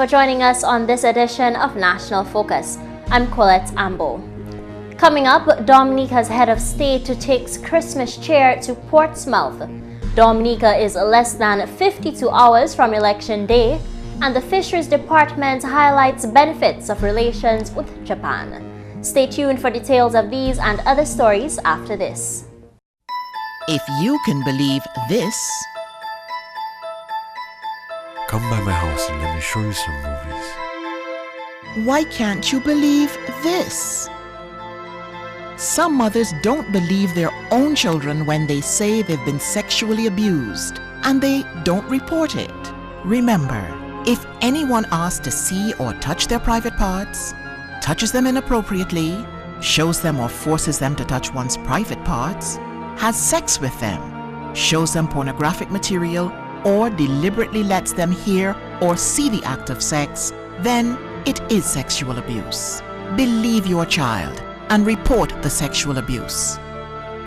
for joining us on this edition of National Focus. I'm Colette Ambo. Coming up, Dominica's head of state takes Christmas cheer to Portsmouth. Dominica is less than 52 hours from election day, and the Fisheries Department highlights benefits of relations with Japan. Stay tuned for details of these and other stories after this. If you can believe this, come by my house and let me show you some movies. why can't you believe this? Some mothers don't believe their own children when they say they've been sexually abused, and they don't report it. Remember, if anyone asks to see or touch their private parts, touches them inappropriately, shows them or forces them to touch one's private parts, has sex with them, shows them pornographic material, or deliberately lets them hear or see the act of sex, then it is sexual abuse. Believe your child and report the sexual abuse.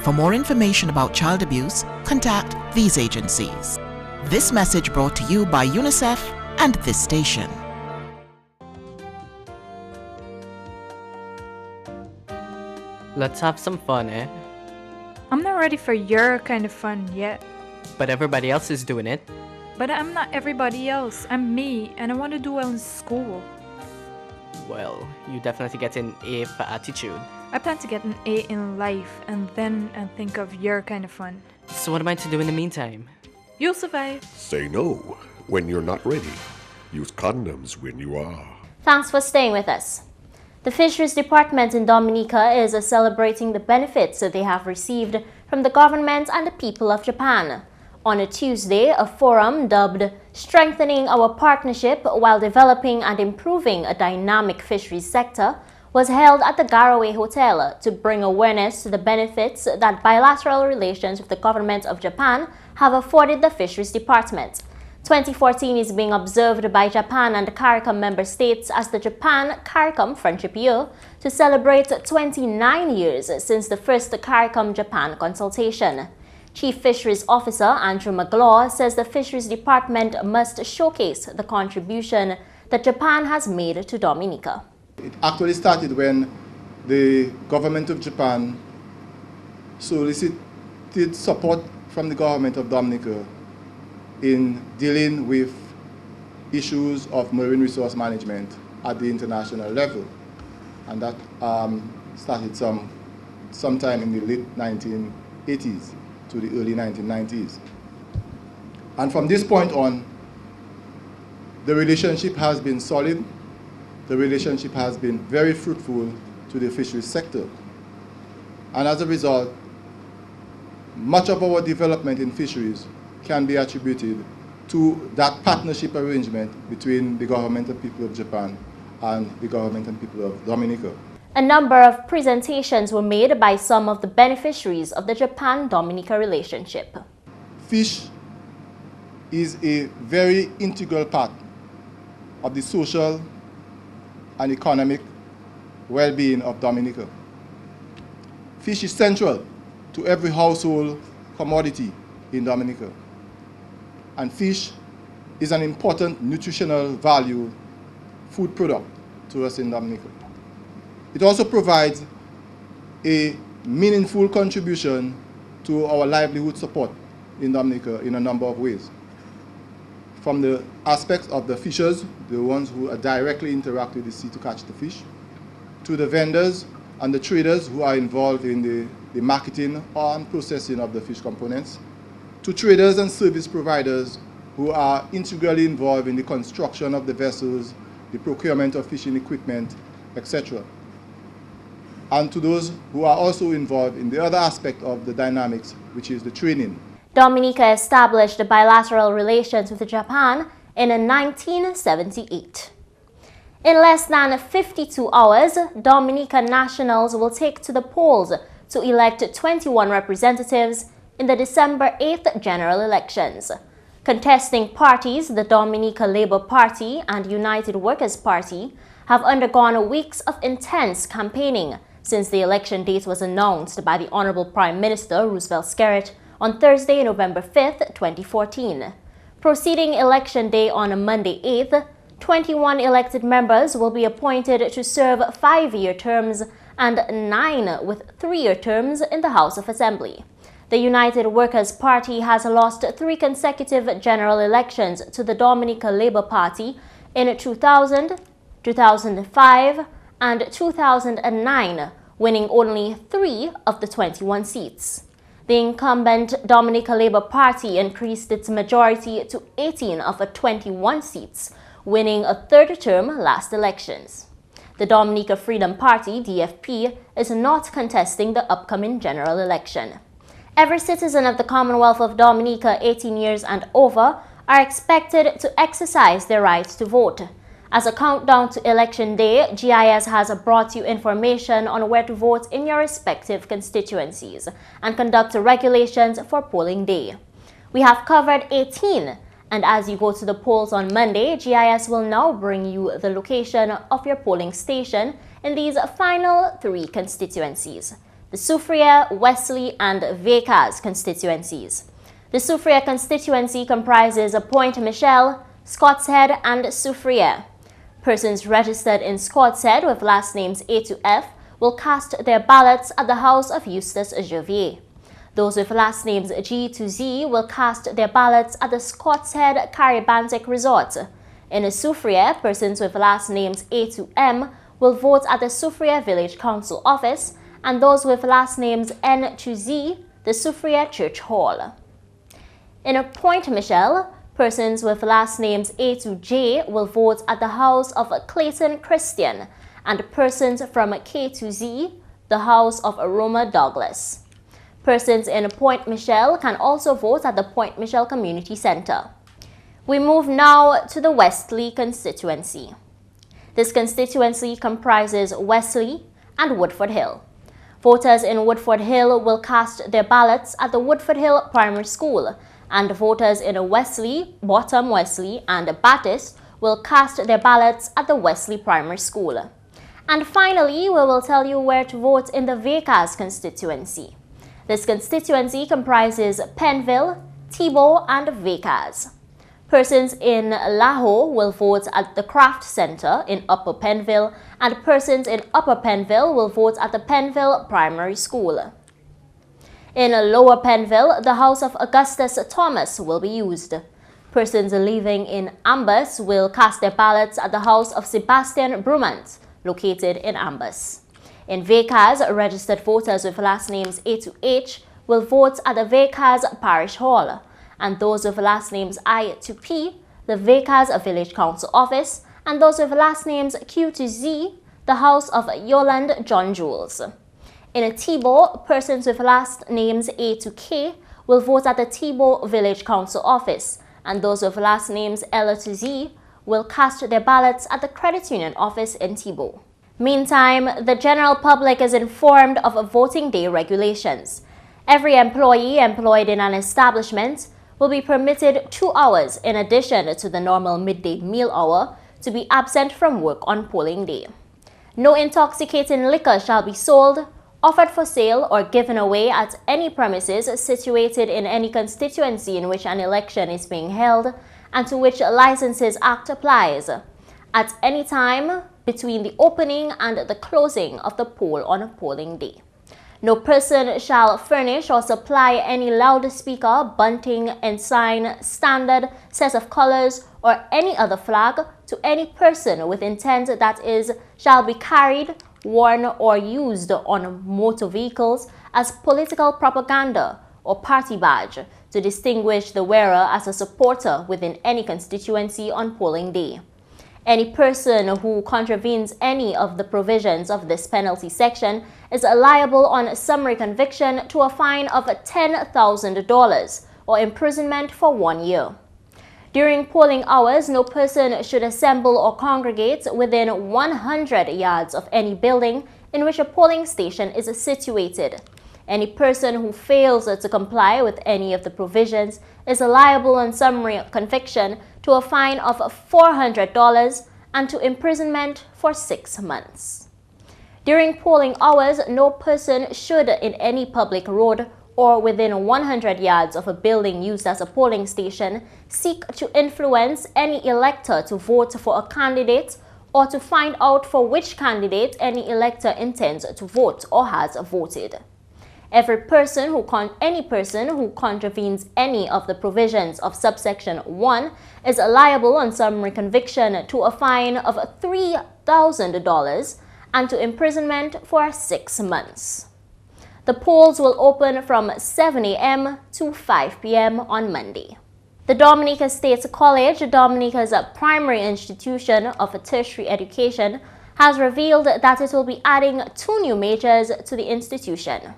For more information about child abuse, contact these agencies. This message brought to you by UNICEF and this station. Let's have some fun, eh? I'm not ready for your kind of fun yet. But everybody else is doing it. But I'm not everybody else. I'm me, and I want to do well in school. Well, you definitely get an A for attitude. I plan to get an A in life, and then I'll think of your kind of fun. So what am I to do in the meantime? You'll survive. Say no when you're not ready. Use condoms when you are. Thanks for staying with us. The Fisheries Department in Dominica is celebrating the benefits that they have received from the government and the people of Japan. On a Tuesday, a forum dubbed Strengthening Our Partnership While Developing and Improving a Dynamic Fisheries Sector was held at the Garaway Hotel to bring awareness to the benefits that bilateral relations with the government of Japan have afforded the Fisheries Department. 2014 is being observed by Japan and the CARICOM member states as the Japan-CARICOM Friendship Year to celebrate 29 years since the first CARICOM-Japan consultation. Chief Fisheries Officer Andrew McGlaw says the Fisheries Department must showcase the contribution that Japan has made to Dominica. It actually started when the government of Japan solicited support from the government of Dominica in dealing with issues of marine resource management at the international level. And that started sometime in the late 1980s to the early 1990s. And from this point on, the relationship has been solid. The relationship has been very fruitful to the fisheries sector. And as a result, much of our development in fisheries can be attributed to that partnership arrangement between the government and people of Japan and the government and people of Dominica. A number of presentations were made by some of the beneficiaries of the Japan-Dominica relationship. Fish is a very integral part of the social and economic well-being of Dominica. Fish is central to every household commodity in Dominica. And fish is an important nutritional value food product to us in Dominica. It also provides a meaningful contribution to our livelihood support in Dominica in a number of ways. From the aspects of the fishers, the ones who directly interact with the sea to catch the fish, to the vendors and the traders who are involved in the marketing and processing of the fish components, to traders and service providers who are integrally involved in the construction of the vessels, the procurement of fishing equipment, etc. And to those who are also involved in the other aspect of the dynamics, which is the training. Dominica established bilateral relations with Japan in 1978. In less than 52 hours, Dominica nationals will take to the polls to elect 21 representatives in the December 8th general elections. Contesting parties, the Dominica Labour Party and United Workers' Party, have undergone weeks of intense campaigning since the election date was announced by the Honorable Prime Minister Roosevelt Skerrit on Thursday, November 5th, 2014. Proceeding election day on Monday 8th, 21 elected members will be appointed to serve 5-year terms and 9 with 3-year terms in the House of Assembly. The United Workers' Party has lost 3 consecutive general elections to the Dominica Labour Party in 2000, 2005, and 2009, winning only 3 of the 21 seats. The incumbent Dominica Labour Party increased its majority to 18 of the 21 seats, winning a 3rd term last elections. The Dominica Freedom Party, DFP, is not contesting the upcoming general election. Every citizen of the Commonwealth of Dominica 18 years and over are expected to exercise their right to vote. As a countdown to Election Day, GIS has brought you information on where to vote in your respective constituencies and conduct regulations for polling day. We have covered 18, and as you go to the polls on Monday, GIS will now bring you the location of your polling station in these final 3 constituencies: the Soufriere, Wesley, and Vacaz constituencies. The Soufriere constituency comprises Point Michel, Scots Head, and Soufriere. Persons registered in Scots Head with last names A to F will cast their ballots at the house of Eustace Javier. Those with last names G to Z will cast their ballots at the Scots Head Caribantic Resort. In a Soufriere, persons with last names A to M will vote at the Soufriere Village Council office, and those with last names N to Z, the Soufriere Church Hall. In a Point Michel, persons with last names A to J will vote at the house of Clayton Christian, and persons from K to Z, the house of Roma Douglas. Persons in Point Michel can also vote at the Point Michel Community Center. We move now to the Wesley constituency. This constituency comprises Wesley and Woodford Hill. Voters in Woodford Hill will cast their ballots at the Woodford Hill Primary School, and voters in Wesley, Bottom Wesley, and Baptist will cast their ballots at the Wesley Primary School. And finally, we will tell you where to vote in the Vacaz constituency. This constituency comprises Penville, Thibault, and Vacaz. Persons in Laho will vote at the Craft Center in Upper Penville, and persons in Upper Penville will vote at the Penville Primary School. In Lower Penville, the house of Augustus Thomas will be used. Persons living in Ambus will cast their ballots at the house of Sebastian Brumant, located in Ambus. In Vacaz, registered voters with last names A to H will vote at the Vacaz Parish Hall, and those with last names I to P, the Vacaz Village Council office, and those with last names Q to Z, the house of Yolande John Jules. In Thibault, persons with last names A to K will vote at the Thibault Village Council office, and those with last names L to Z will cast their ballots at the Credit Union office in Thibault. Meantime, the general public is informed of voting day regulations. Every employee employed in an establishment will be permitted 2 hours in addition to the normal midday meal hour to be absent from work on polling day. No intoxicating liquor shall be sold, offered for sale, or given away at any premises situated in any constituency in which an election is being held and to which Licenses Act applies, at any time between the opening and the closing of the poll on polling day. No person shall furnish or supply any loudspeaker, bunting, ensign, standard, set of colors, or any other flag to any person with intent that is, shall be carried, worn, or used on motor vehicles as political propaganda or party badge to distinguish the wearer as a supporter within any constituency on polling day. Any person who contravenes any of the provisions of this penalty section is liable on summary conviction to a fine of $10,000 or imprisonment for 1 year. During polling hours, no person should assemble or congregate within 100 yards of any building in which a polling station is situated. Any person who fails to comply with any of the provisions is liable on summary conviction to a fine of $400 and to imprisonment for 6 months. During polling hours, no person should in any public road or within 100 yards of a building used as a polling station seek to influence any elector to vote for a candidate or to find out for which candidate any elector intends to vote or has voted. Any person who contravenes any of the provisions of subsection 1 is liable on summary conviction to a fine of $3,000 and to imprisonment for 6 months. The polls will open from 7 a.m. to 5 p.m. on Monday. The Dominica State College, Dominica's primary institution of tertiary education, has revealed that it will be adding 2 new majors to the institution.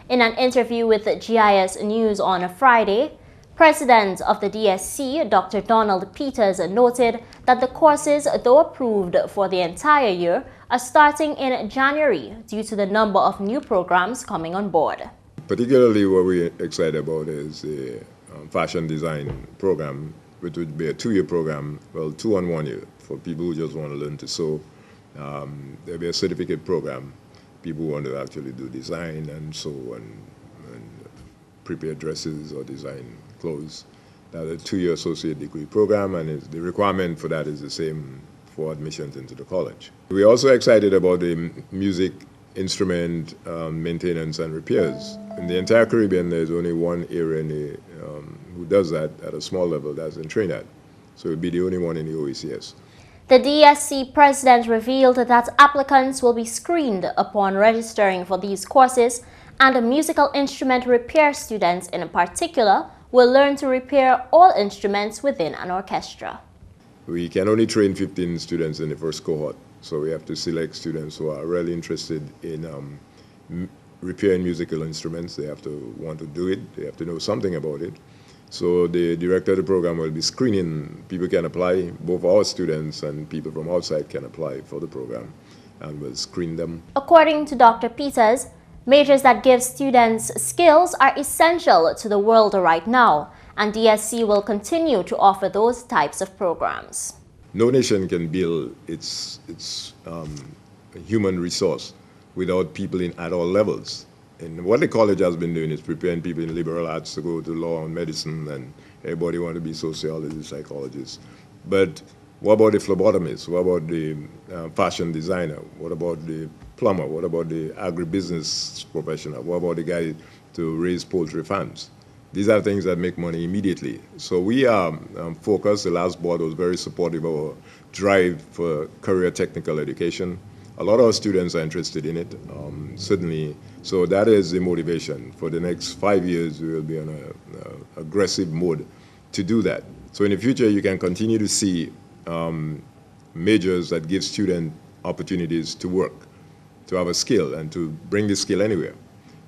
In an interview with GIS News on Friday, President of the DSC, Dr. Donald Peters, noted that the courses, though approved for the entire year, are starting in January due to the number of new programs coming on board. Particularly what we're excited about is the fashion design program, which would be a 2-year program, well, 2 and 1 year, for people who just want to learn to sew. There'll be a certificate program. People want to actually do design and sew and prepare dresses or design clothes. That's a 2-year associate degree program, and the requirement for that is the same for admissions into the college. We're also excited about the music instrument maintenance and repairs. In the entire Caribbean, there's only one area who does that at a small level, that's in Trinidad. So it'll be the only one in the OECS. The DSC president revealed that applicants will be screened upon registering for these courses, and musical instrument repair students in particular will learn to repair all instruments within an orchestra. We can only train 15 students in the first cohort, so we have to select students who are really interested in repairing musical instruments. They have to want to do it, they have to know something about it. So the director of the program will be screening. People can apply, both our students and people from outside can apply for the program, and we'll screen them. According to Dr. Peters, majors that give students skills are essential to the world right now, and DSC will continue to offer those types of programs. No nation can build its human resource without people at all levels. And what the college has been doing is preparing people in liberal arts to go to law and medicine, and everybody want to be sociologists, psychologists. But what about the phlebotomist? What about the fashion designer? What about the plumber? What about the agribusiness professional? What about the guy to raise poultry farms? These are things that make money immediately. So we are focused. The last board was very supportive of our drive for career technical education. A lot of our students are interested in it, certainly. So that is the motivation. For the next 5 years, we will be on an aggressive mode to do that. So in the future, you can continue to see majors that give students opportunities to work, to have a skill, and to bring the skill anywhere.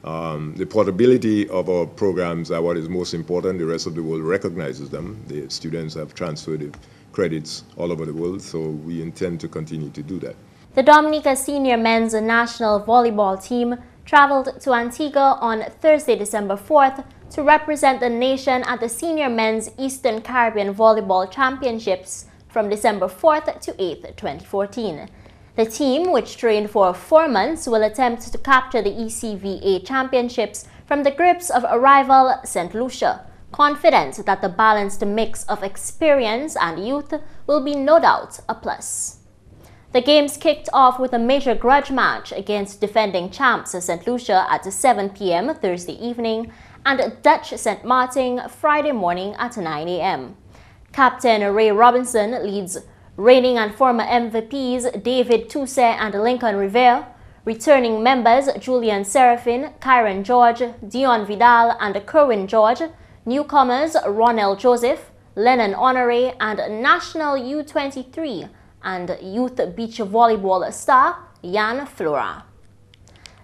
The portability of our programs are what is most important. The rest of the world recognizes them. The students have transferred credits all over the world, so we intend to continue to do that. The Dominica Senior Men's National Volleyball team traveled to Antigua on Thursday, December 4th to represent the nation at the Senior Men's Eastern Caribbean Volleyball Championships from December 4th to 8th, 2014. The team, which trained for 4 months, will attempt to capture the ECVA Championships from the grips of rival St. Lucia, confident that the balanced mix of experience and youth will be no doubt a plus. The games kicked off with a major grudge match against defending champs St. Lucia at 7 p.m. Thursday evening and Dutch St. Martin Friday morning at 9 a.m. Captain Ray Robinson leads reigning and former MVPs David Toussaint and Lincoln Rivera, returning members Julian Serafin, Kyron George, Dion Vidal and Kerwin George, newcomers Ronell Joseph, Lennon Honore, and National U23 and Youth Beach Volleyball star Jan Flora.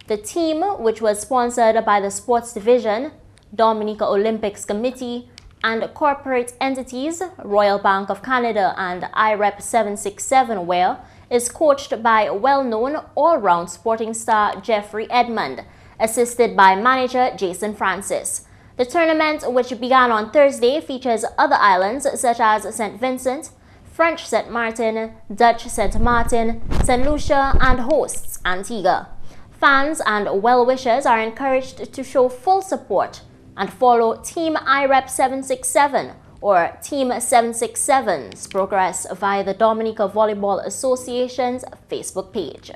The team, which was sponsored by the Sports Division, Dominica Olympics Committee, and corporate entities Royal Bank of Canada and IREP 767 WARE, is coached by well-known all-round sporting star Jeffrey Edmond, assisted by manager Jason Francis. The tournament, which began on Thursday, features other islands such as St. Vincent, French St. Martin, Dutch St. Martin, St. Lucia, and hosts Antigua. Fans and well-wishers are encouraged to show full support and follow Team IREP 767 or Team 767's progress via the Dominica Volleyball Association's Facebook page.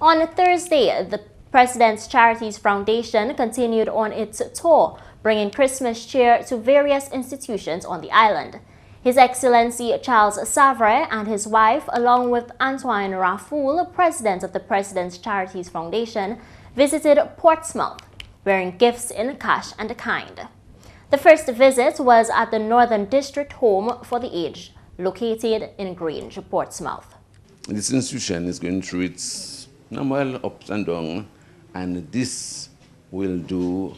On Thursday, the President's Charities Foundation continued on its tour, bringing Christmas cheer to various institutions on the island. His Excellency Charles Savre and his wife, along with Antoine Rafoul, President of the President's Charities Foundation, visited Portsmouth, bearing gifts in cash and kind. The first visit was at the Northern District Home for the Aged, located in Grange, Portsmouth. This institution is going through its normal ups and downs, and this will do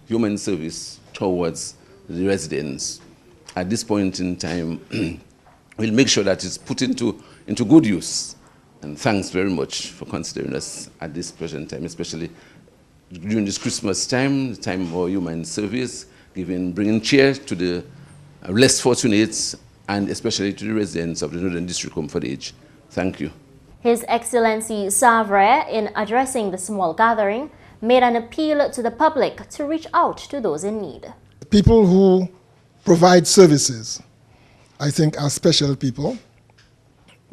human service towards the residents. At this point in time, we'll make sure that it's put into good use. And thanks very much for considering us at this present time, especially during this Christmas time, the time for human service, bringing cheer to the less fortunate and especially to the residents of the Northern District Home for the Aged. Thank you. His Excellency Savre, in addressing the small gathering, made an appeal to the public to reach out to those in need. People who provide services, I think, are special people,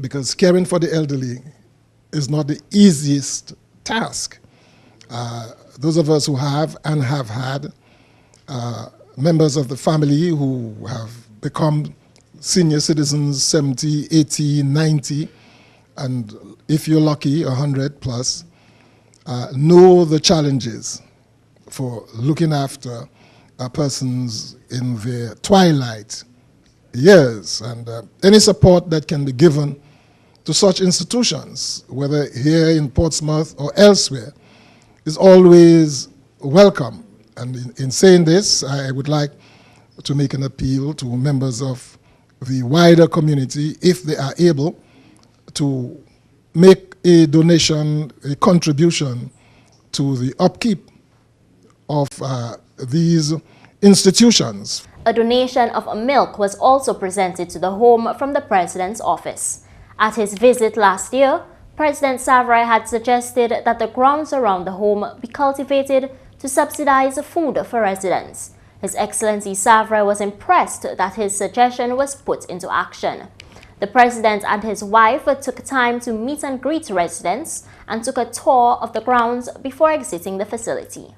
because caring for the elderly is not the easiest task. Those of us who have and have had members of the family who have become senior citizens, 70, 80, 90, and if you're lucky, 100 plus, know the challenges for looking after persons in their twilight years, and any support that can be given to such institutions, whether here in Portsmouth or elsewhere, is always welcome. And in saying this, I would like to make an appeal to members of the wider community, if they are able, to make a donation, a contribution to the upkeep of these institutions. A donation of milk was also presented to the home from the President's office. At his visit last year, President Savre had suggested that the grounds around the home be cultivated to subsidize food for residents. His Excellency Savre was impressed that his suggestion was put into action. The President and his wife took time to meet and greet residents and took a tour of the grounds before exiting the facility.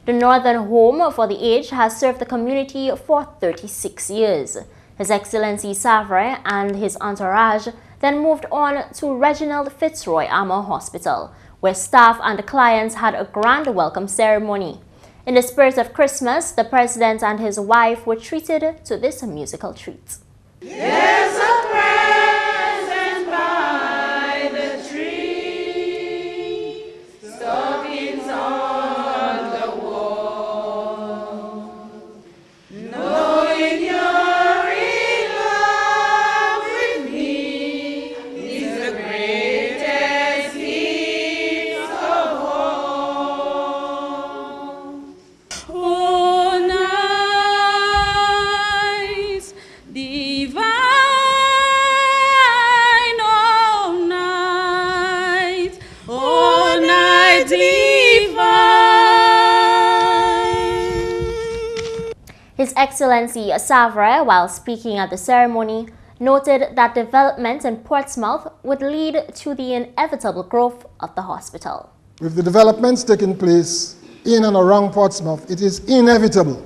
The Northern Home for the Aged has served the community for 36 years. His Excellency Savre and his entourage then moved on to Reginald Fitzroy Ammo Hospital, where staff and clients had a grand welcome ceremony. In the spirit of Christmas, the President and his wife were treated to this musical treat. There's a present by the tree, stockings on the wall, knowing you're in love with me is the greatest gift of all. Oh, nice, divine, oh, night divine. His Excellency Savre, while speaking at the ceremony, noted that development in Portsmouth would lead to the inevitable growth of the hospital. With the developments taking place in and around Portsmouth, it is inevitable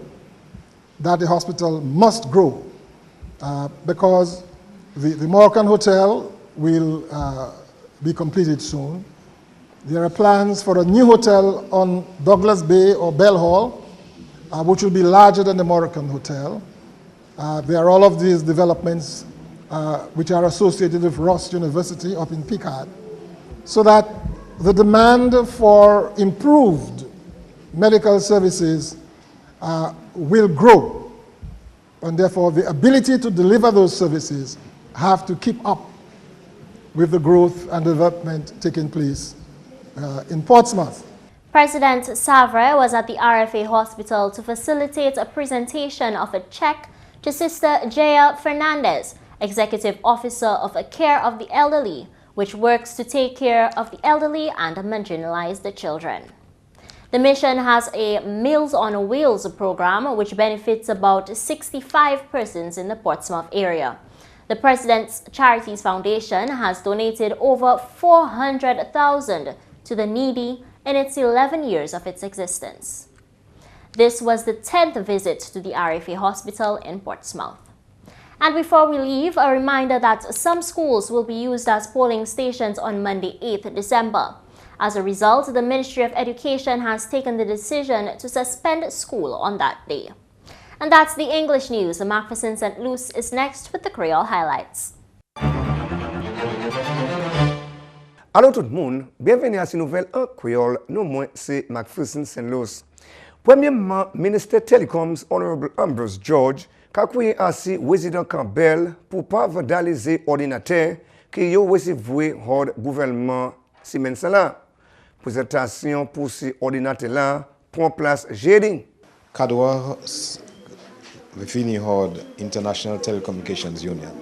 that the hospital must grow because the Moroccan Hotel will be completed soon. There are plans for a new hotel on Douglas Bay or Bell Hall, which will be larger than the Moroccan Hotel. There are all of these developments which are associated with Ross University up in Picard, so that the demand for improved medical services will grow, and therefore the ability to deliver those services have to keep up with the growth and development taking place in Portsmouth. President Savre was at the RFA Hospital to facilitate a presentation of a check to Sister Jaya Fernandez, Executive Officer of Care of the Elderly, which works to take care of the elderly and marginalized children. The mission has a Meals on Wheels program which benefits about 65 persons in the Portsmouth area. The President's Charities Foundation has donated over $400,000 to the needy in its 11 years of its existence. This was the 10th visit to the RFA Hospital in Portsmouth. And before we leave, a reminder that some schools will be used as polling stations on Monday, 8th December. As a result, the Ministry of Education has taken the decision to suspend school on that day. And that's the English news. McPherson St. Luce is next with the Creole highlights. Allô tout le monde, bienvenue à cette nouvelle en créole. Nous, moi, c'est McPherson St. Luce. Premièrement, ministre Telecoms, Honorable Ambo George, a créé ainsi résident Campbell pour pas vandaliser ordinateur qui y a recevé hors gouvernement semaine là. Présentation pour ces ordinateurs-là prend place jeudi. Kadwa fini hors International Telecommunications Union.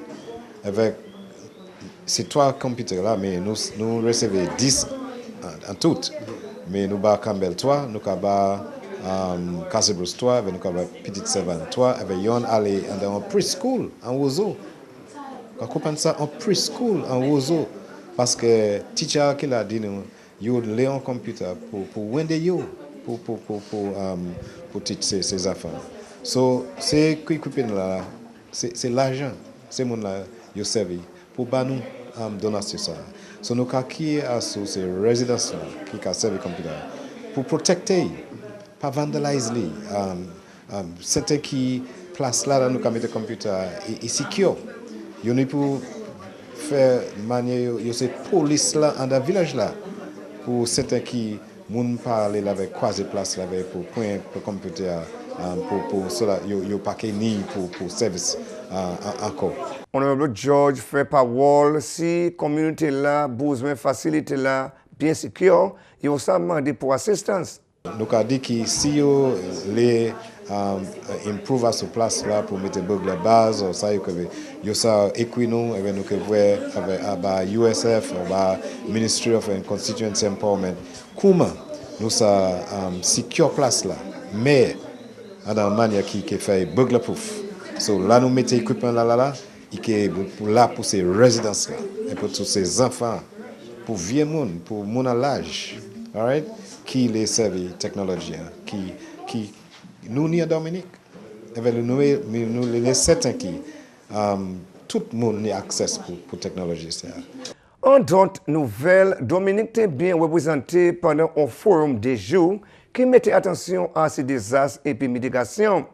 Avec ces 3 computers-là, mais nous recevons 10 en tout. Mais nous avons Campbell 3, nous avons Cassibros 3, nous avons Petit Seven 3, avec Yon aller en preschool en Ozo. Vous comprenez ça en preschool en Ozo parce que teacher qui l'a dit nous yo lé un computer pour wende yo pour teach ces enfants. So c'est équipement là, c'est l'argent, c'est mon là yo servi pour ba nous donation ça. So nous qui à ces résidences qui a servi computer pour protéger, pas vandaliser les c'était qui place là nous mettre computer et secure. Yo ne pour faire manière yo c'est police là dans le village là pour certains qui moun parler avec croiser place là pour point pour computer pour cela yo pas ni pour service encore. Honorable George fait parole si communauté là besoin facilité là bien secure, yo ça demandé pour assistance. Nous a dit que si yo les improve à ce place là pour mettre la base ou ça yo ça équinou avec nous que voir avec USF ou Ministry of Constituency Empowerment comment nous ça secure place là mais dans manière qui fait burglar proof. So là nous mettons équipement là et que pour là pour ces résidences là et pour tous ces enfants pour vieux monde pour mon à l'âge, all right, qui les servi technologie qui nous ni à Dominique avec nous les certains qui tout le monde a accès pour technologie ça. En d'autres nouvelles, Dominique était bien représenté pendant un forum des jours qui mettait attention à ces désastres et puis mitigation.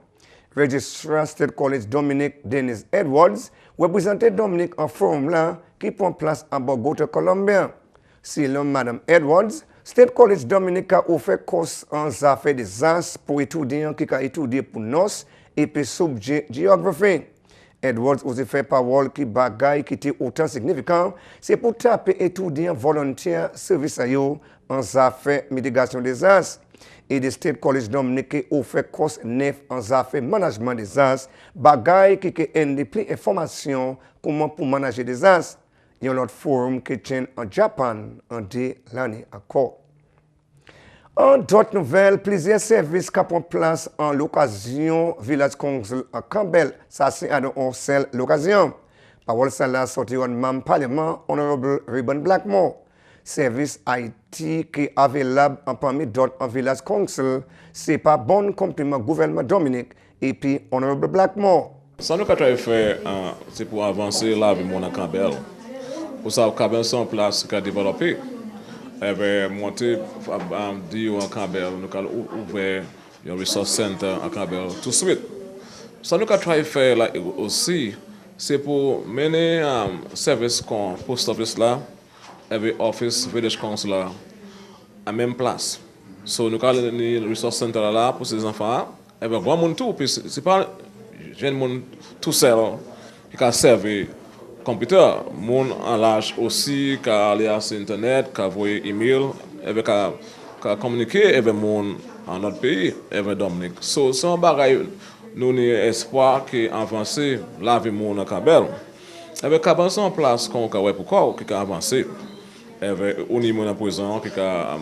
Registrar State College Dominique Dennis Edwards représentait Dominique en forum là qui prend place à Bogota, Colombia. Selon Madame Edwards, State College Dominique a offert cours en affaires des désastres pour étudiants qui ont étudié pour nous et puis sujet géographie. Edwards aussi fait parole qui bagaille qui était autant significant, c'est pour taper étudiants volontaires service à eux en affaires mitigation des désastres. Et le State College Dominique offert cours neuf en affaires management des désastres, bagaille qui est plus information comment pour manager des désastres. Il y a un autre forum qui tient en Japon en l'année encore. En d'autres nouvelles, plusieurs services qui prennent place en l'occasion Village Council à Campbell. Ça, c'est à une seule l'occasion. Parole ça là sorti en membre parlement, Honorable Ribbon Blackmore. Service IT qui est available en parmi d'autres en Village Council, c'est pas bon compliment gouvernement Dominique et puis Honorable Blackmore. Ça nous a fait, c'est pour avancer la vie mon à Campbell. Pour ça, Campbell sont en place qui a développé. Avait monté en Campbell, nous avons ouvert un resource center à Campbell tout de suite. Ça nous a fait là aussi, c'est pour mener un service comme post office là, avec office village council là, à même place. So nous avons un resource center là pour ces enfants, avec grand monde tout, puis c'est pas jeune monde tout seul qui a servi computer, moun en l'âge aussi, qui a allé sur internet, qui a envoyé email, qui a communiqué avec moun en notre pays, avec Dominique. So, c'est un bagage, nous avons espoir qui avance la vie moun à Campbell. Avec cabane en place qu'on a pour quoi qui a avancé. Avec au niveau de la prison qui a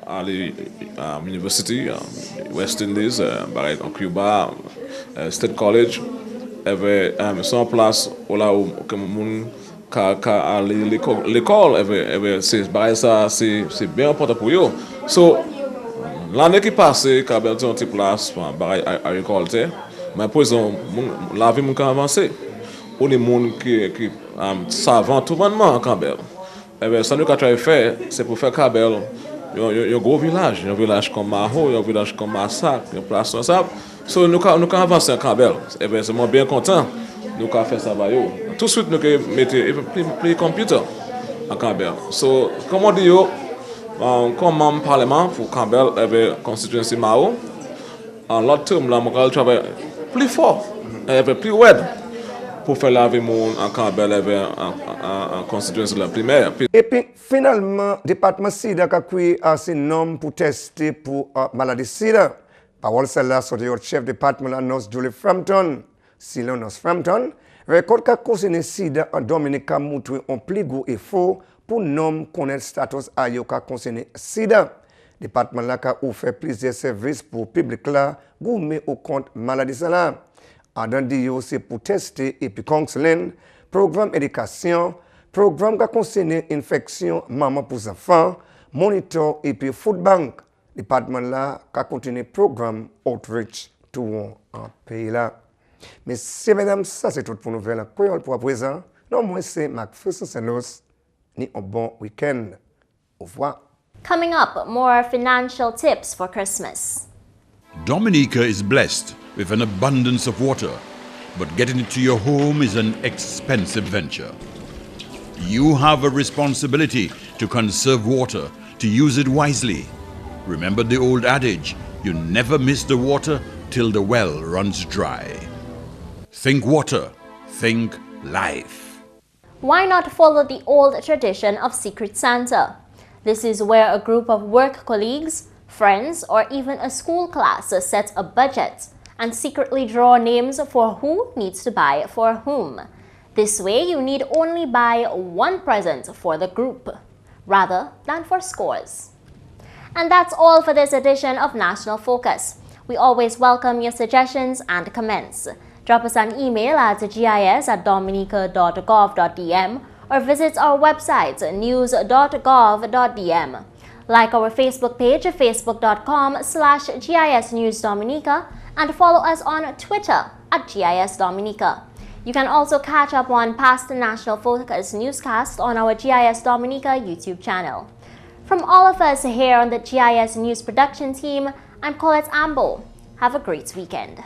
aller à l'université West Indies, en Cuba, State College. Avec en place là où comme à l'école, c'est bien important pour eux. So l'année qui passée, quand on a une petite place à récolter, mais pour exemple, la vie a avancé. On est des gens qui savent tout le monde en Campbell. Ça nous avons fait, c'est pour faire Campbell un gros village. Un village comme Maho, un village comme Massac, une place comme ça. So, nous avons avancé en Campbell. C'est bien content. Nous avons fait ça. Tout de suite, nous avons mis plus computer en Campbell. So, comme on dit, comme membre parlement pour Campbell, constituency Mao, en l'autre terme, là, je travaille plus fort, plus web pour faire la vie en Campbell en constituency la primaire. Et puis, finalement, le département SIDA a créé un nom pour tester pour la maladie SIDA. Parole celle-là sur le chef de département, la nurse Julie Frampton. Si l'on nurse Frampton, record qu'a concerné SIDA en Dominica a montré un plus gros effort pour nom connaître le status ailleurs qu'a concerné SIDA. Le département là a offert plusieurs services pour le public là, gourmet au compte maladie là. En c'est pour tester et puis counseling, programme éducation, programme qui concerne infection maman pour les enfants, monitor et puis food bank. Le département là qui continue programme outreach tout en pays là. Messieurs, mesdames, ça c'est tout pour nous faire pour à présent. Non, moi c'est McPherson Saint-Luce. Ni un bon week-end. Au revoir. Coming up, more financial tips for Christmas. Dominica is blessed with an abundance of water, but getting it to your home is an expensive venture. You have a responsibility to conserve water, to use it wisely. Remember the old adage, you never miss the water till the well runs dry. Think water, think life. Why not follow the old tradition of Secret Santa? This is where a group of work colleagues, friends, or even a school class sets a budget and secretly draw names for who needs to buy for whom. This way, you need only buy one present for the group, rather than for scores. And that's all for this edition of National Focus. We always welcome your suggestions and comments. Drop us an email at gis@dominica.gov.dm or visit our website news.gov.dm. Like our Facebook page, facebook.com/GIS News Dominica, and follow us on Twitter @GIS Dominica. You can also catch up on past National Focus newscasts on our GIS Dominica YouTube channel. From all of us here on the GIS News production team, I'm Colette Ambo. Have a great weekend.